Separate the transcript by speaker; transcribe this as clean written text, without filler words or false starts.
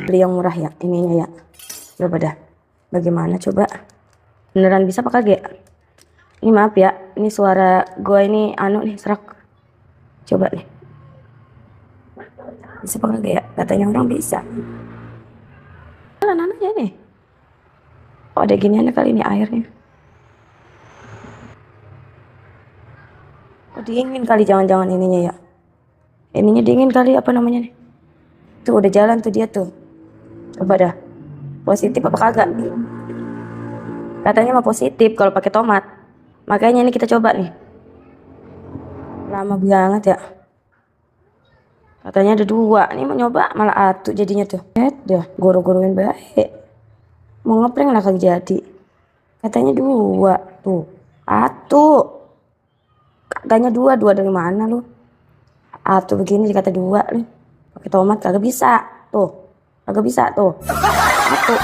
Speaker 1: Beli yang murah ya, ininya ya. Berapa dah? Bagaimana coba? Beneran bisa apa kagak? Ini maaf ya, ini suara gua ini anu nih serak. Coba nih. Bisa apa kagak ya? Katanya orang bisa. Anak-anaknya nih. Oh ada giniannya kali ini airnya. Oh dingin kali jangan-jangan ininya ya. Ininya dingin kali apa namanya nih. Tuh udah jalan tuh dia tuh. Coba dah. Positif apa kagak? Katanya mah positif kalau pakai tomat. Makanya ini kita coba nih. Lama banget ya. Katanya ada 2. Ini mau nyoba malah atu jadinya tuh. Dah, goro-goroin baik. Mau ngeprank lah kagak jadi. Katanya 2 tuh. Atu. Katanya 2 dari mana lu? Atu begini dikata 2 lu. Pakai tomat kagak bisa. Tuh. Kagak bisa tuh. Atu.